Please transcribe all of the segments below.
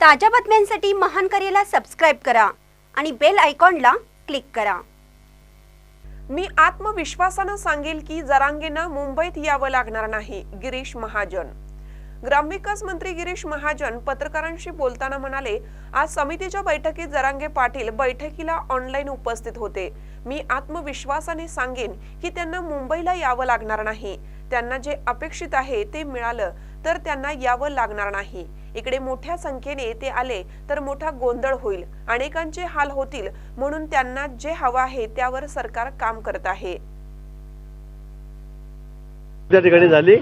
ताज्या बातम्यांसाठी महान करेला सबस्क्राइब करा आणि बेल आयकॉनला क्लिक करा। मी आत्मविश्वासाने सांगेल की जरांगेंना मुंबईत यावं लागणार नाही, गिरीश महाजन। ग्रामविकास मंत्री गिरीश महाजन पत्रकारांशी बोलताना म्हणाले, आज समितीच्या बैठकीत जरांगे पाटील बैठकीला ऑनलाईन उपस्थित होते। मी आत्मविश्वासाने सांगेन की त्यांना मुंबईला यावं लागणार नाही। त्यांना जे अपेक्षित आहे ते मिळालं तर त्यांना यावं लागणार नाही। इकडे मोठ्या संख्येने ते आले तर मोठा गोंधळ होईल, अनेकांचे हाल होतील, म्हणून त्यांना जे हवं आहे त्यावर सरकार काम करत आहे। त्या ठिकाणी झाली,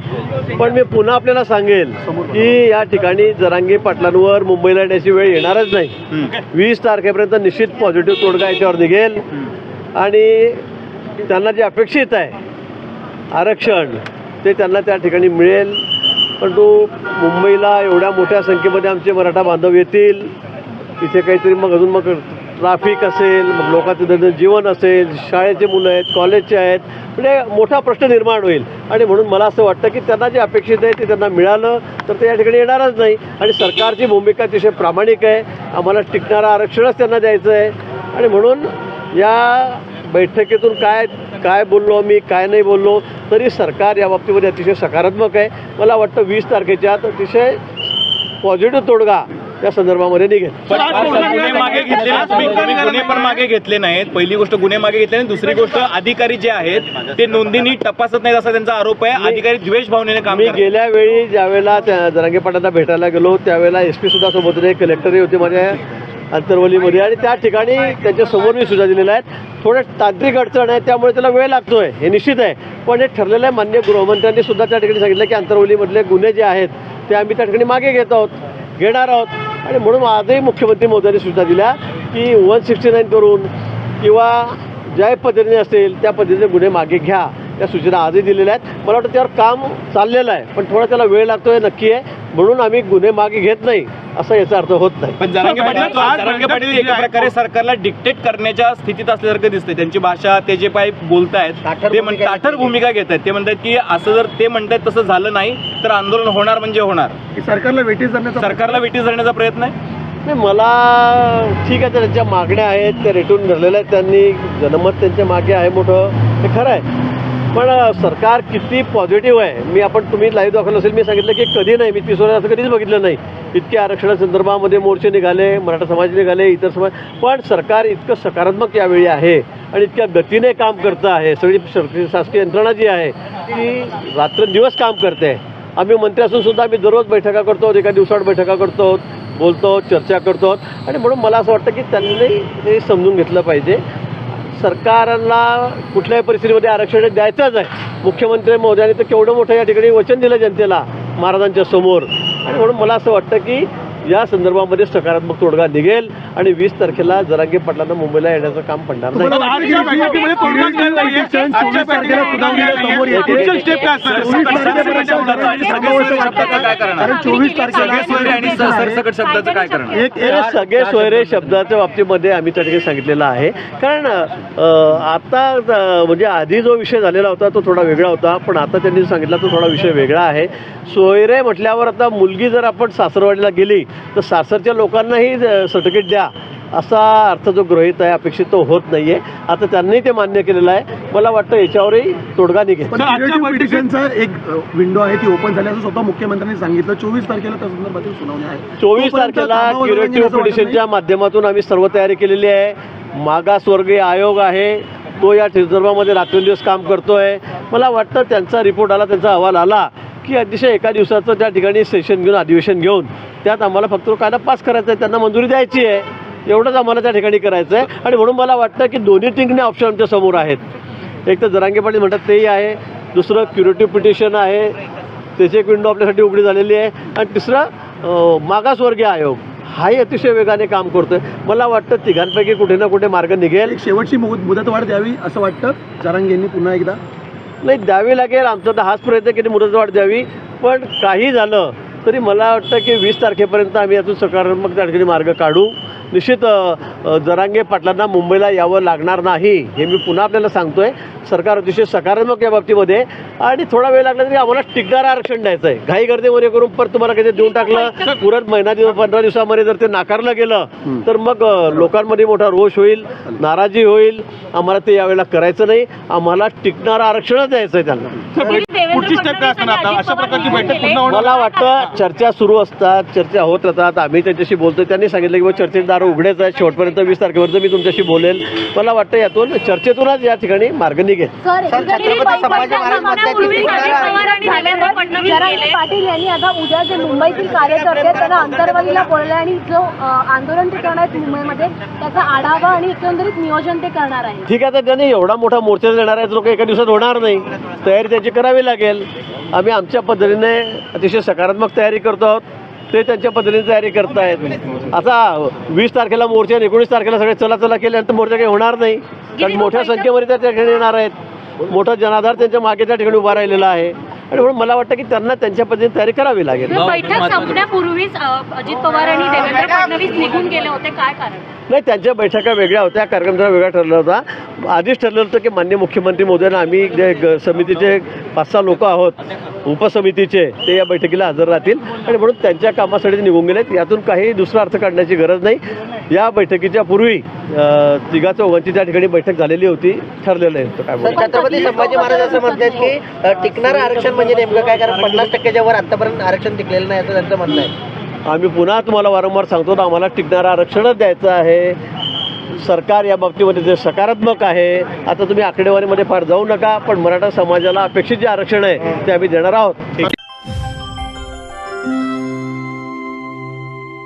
पण मी पुन्हा आपल्याला सांगेल की या ठिकाणी जरांगे पाटलांवर मुंबईला येण्याची वेळ येणारच नाही। 20 तारखेपर्यंत निश्चित पॉझिटिव्ह तोडगा याच्यावर निघेल आणि त्यांना जे अपेक्षित आहे आरक्षण ते त्यांना त्या ठिकाणी मिळेल। परंतु मुंबईला एवढ्या मोठ्या संख्येमध्ये आमचे मराठा बांधव येतील, इथे काहीतरी मग अजून मग ट्रॅफिक असेल, मग लोकांचं दैनंदिन जीवन असेल, शाळेचे मुलं आहेत, कॉलेजचे आहेत, म्हणजे मोठा प्रश्न निर्माण होईल। आणि म्हणून मला असं वाटतं की त्यांना जे अपेक्षित आहे ते त्यांना मिळालं तर ते या ठिकाणी येणारच नाही। आणि सरकारची भूमिका अतिशय प्रामाणिक आहे, आम्हाला टिकणारं आरक्षणच त्यांना द्यायचं आहे। आणि म्हणून या बैठकीतून काय बोललो मी, काय नाही बोललो, तरी सरकार या बाबतीमध्ये अतिशय सकारात्मक आहे। मला वाटतं 20 तारखेच्या आत अतिशय पॉझिटिव्ह तोडगा त्या संदर्भामध्ये निघेल। गुन्हे मागे घेतले नाहीत, गुन्हे पण मागे घेतले नाहीत। पहिली गोष्ट गुन्हे मागे घेतले नाही, दुसरी गोष्ट अधिकारी जे आहेत ते नोंदी नीट तपासत नाहीत असा त्यांचा आरोप आहे। अधिकारी द्वेष भावनेने काम करतात। मी गेल्या वेळी ज्यावेळेला जरांगे पाटलांना भेटायला गेलो त्यावेळेला SP सुद्धा सोबत होते, कलेक्टरही होते माझ्या अंतरवलीमध्ये, आणि त्या ठिकाणी त्यांच्या समोर मी सुद्धा दिलेल्या आहेत। थोडं तांत्रिक अडचण आहे त्यामुळे त्याला वेळ लागतोय, हे निश्चित आहे, पण हे ठरलेलं आहे। माननीय गृहमंत्र्यांनी सुद्धा त्या ठिकाणी सांगितलं की अंतरवलीमधले गुन्हे जे आहेत ते आम्ही त्या ठिकाणी मागे घेणार आहोत। आणि म्हणून आजही मुख्यमंत्री महोदयांनी सूचना दिल्या की 169 करून किंवा ज्या पद्धतीने असेल त्या पद्धतीने गुन्हे मागे घ्या, त्या सूचना आजही दिलेल्या आहेत। मला वाटतं त्यावर काम चाललेलं आहे, पण थोडा त्याला वेळ लागतोय नक्की आहे, म्हणून आम्ही गुन्हे मागे घेत नाही असा याचा अर्थ होत नाही। पण जरांगे पाटील एका प्रकारे सरकारला डिक्टेट करण्याच्या स्थितीत असल्यासारखं दिसतंय। त्यांची भाषा, ते जे काही बोलतायत ते ताठर भूमिका घेत आहेत। ते म्हणतात की असं जर ते म्हणतात तसं झालं नाही तर आंदोलन होणार म्हणजे होणार। सरकारला वेटीस धरण्याचा प्रयत्न आहे। नाही, मला ठीक आहे, त्यांच्या मागण्या आहेत, त्या रेटून धरलेल्या आहेत त्यांनी, जनमत त्यांच्या मागे आहे मोठं, हे खरं आहे। पण सरकार किती पॉझिटिव्ह आहे, तुम्ही लाईव्ह दाखवलं असेल, मी सांगितलं की कधी नाही, मी 30 वर्षात असं कधीच बघितलं नाही। इतके आरक्षणासंदर्भामध्ये मोर्चे निघाले, मराठा समाज निघाले, इतर समाज, पण सरकार इतकं सकारात्मक यावेळी आहे आणि इतक्या गतीने काम करतं आहे। सगळी शासकीय यंत्रणा जी आहे ती रात्रंदिवस काम करते। आम्ही मंत्री असून सुद्धा आम्ही दररोज बैठका करतो, एका दिवसाआड बैठका करतो, बोलतो, चर्चा करतो। आणि म्हणून मला असं वाटतं की त्यांनी हे समजून घेतलं पाहिजे, सरकारला कुठल्याही परिस्थितीमध्ये आरक्षण द्यायचंच आहे। मुख्यमंत्री महोदयांनी तर केवढं मोठं या ठिकाणी वचन दिलं जनतेला महाराजांच्या समोर, आणि म्हणून मला असं वाटतं की या संदर्भामध्ये सकारात्मक तोडगा निघेल आणि 20 तारखेला जरांगे पाटलांना मुंबईला येण्याचं काम पडणार नाही। सगळे सोयरे शब्दाच्या बाबतीमध्ये आम्ही त्या ठिकाणी सांगितलेलं आहे, कारण आता म्हणजे आधी जो विषय झालेला होता तो थोडा वेगळा होता, पण आता त्यांनी सांगितला तो थोडा विषय वेगळा आहे। सोयरे म्हटल्यावर आता मुलगी जर आपण सासरवाडीला गेली तर सासरच्या लोकांनाही सर्टिफिकेट द्या असा अर्थ जो गृहीत आहे, अपेक्षित तो होत नाही आहे। आता त्यांनी ते मान्य केलेलं आहे, मला वाटतं याच्यावरही तोडगा निघेल। पिटिशनचा एक विंडो आहे ती ओपन झाली असं स्वतः मुख्यमंत्र्यांनी सांगितलं। 24 तारखेला त्या संदर्भातील सुनावणी आहे। 24 तारखेला क्युरेटिव्ह पिटिशनच्या माध्यमातून आम्ही सर्व तयारी केलेली आहे। मागासवर्गीय आयोग आहे तो या संदर्भामध्ये रात्रंदिवस काम करतोय। मला वाटतं त्यांचा रिपोर्ट आला, त्यांचा अहवाल आला की अतिशय एका दिवसाचं त्या ठिकाणी सेशन घेऊन, अधिवेशन घेऊन त्यात आम्हाला फक्त कायदा पास करायचा आहे, त्यांना मंजुरी द्यायची आहे, एवढंच आम्हाला त्या ठिकाणी करायचं आहे। आणि म्हणून मला वाटतं की दोन्ही टिंगणे ऑप्शन आमच्या समोर आहेत। एक तर जरांगे पाटील म्हणतात तेही आहे, दुसरं क्युरेटिव्ह पिटिशन आहे, त्याची एक विंडो आपल्यासाठी उघडी झालेली आहे, आणि तिसरं मागासवर्गीय आयोग हाही अतिशय वेगाने काम करतोय। मला वाटतं तिघांपैकी कुठे ना कुठे मार्ग निघेल। शेवटची मुदतवाढ द्यावी असं वाटतं जरांगेंनी पुन्हा एकदा? नाही, द्यावी लागेल, आमचा तर हाच प्रयत्न की मुदतवाढ द्यावी, पण काही झालं तरी मला वाटतं की 20 तारखेपर्यंत आम्ही यातून सकारात्मक त्या ठिकाणी मार्ग काढू. निश्चित जरांगे पाटलांना मुंबईला यावं लागणार नाही हे मी पुन्हा आपल्याला सांगतोय. सरकार अतिशय सकारात्मक या बाबतीमध्ये आणि थोडा वेळ लागला तरी आम्हाला टिकणारं आरक्षण द्यायचं आहे. घाई गर्दीमध्ये करून परत तुम्हाला काही देऊन टाकलं, पुरत महिना 15 दिवसामध्ये जर ते नाकारलं गेलं तर मग लोकांमध्ये मोठा रोष होईल, नाराजी होईल. आम्हाला ते यावेळेला करायचं नाही. आम्हाला टिकणारं आरक्षणच द्यायचं आहे त्यांना. पुढची स्टेप काय असणार आता? अशा प्रकारची बैठक पुन्हा होणार? मला वाटतं चर्चा सुरू असतात, चर्चा होत राहतात. आम्ही त्यांच्याशी बोलतोय. त्यांनी सांगितलं की चर्चेचे दार उघडेच आहेत. शेवटपर्यंत 20 तारखेपर्यंत मी तुमच्याशी बोलेल. मला वाटतं यातून चर्चेतूनच या ठिकाणी मार्ग निघेल. पाटील यांनी आता उद्या जे मुंबईतील कार्यकर्ते त्यांना अंतर्वालीला बोलले आणि जो आंदोलन ते करणार आहेत मुंबईमध्ये त्याचा आढावा आणि एकंदरीत नियोजन ते करणार आहे. ठीक आहे, तर त्यांनी एवढा मोठा मोर्चा देणार आहेत लोक, एका दिवसात होणार नाही. तयारी त्यांची करावी लागेल. आम्ही आमच्या पद्धतीने अतिशय सकारात्मक तयारी करतो आहोत. ते त्यांच्या पद्धतीने तयारी करतायत. आता 20 तारखेला मोर्चा आणि 19 तारखेला सगळे चला केल्यानंतर मोर्चा काही होणार नाही. कारण मोठ्या संख्येमध्ये त्या ठिकाणी येणार आहेत. मोठा जनाधार त्यांच्या मागे त्या ठिकाणी उभा राहिलेला आहे आणि म्हणून मला वाटतं की त्यांना त्यांच्या पद्धतीने तयारी करावी लागेल. बैठक संपण्यापूर्वीच अजित पवार आणि देवेंद्र फडणवीस निघून गेले होते, काय कारण? नाही, त्यांच्या बैठका वेगळ्या होत्या, कार्यक्रम जरा वेगळा ठरला होता. आधीच ठरलं होतं की माननीय मुख्यमंत्री महोदयांना आम्ही जे समितीचे 5-6 लोक आहोत उपसमितीचे, ते या बैठकीला हजर राहतील आणि म्हणून त्यांच्या कामासाठी ते निघून गेलेत. यातून काही दुसरा अर्थ काढण्याची गरज नाही. या बैठकीच्या पूर्वी 3-4 त्या ठिकाणी बैठक झालेली होती, ठरलेलं आहे. काय छत्रपती संभाजी महाराज असं म्हणतात की टिकणारं आरक्षण म्हणजे नेमकं काय? कारण 50%च्या वर आतापर्यंत आरक्षण टिकलेलं नाही असं त्यांचं म्हणणं आहे. आम्ही पुन्हा तुम्हाला वारंवार सांगतो, आम्हाला टिकणारं आरक्षणच द्यायचं आहे. सरकार या बाबतीमध्ये जे सकारात्मक आहे. आता तुम्ही आकडेवारीमध्ये फार जाऊ नका, पण मराठा समाजाला अपेक्षित जे आरक्षण आहे ते आम्ही देणार आहोत.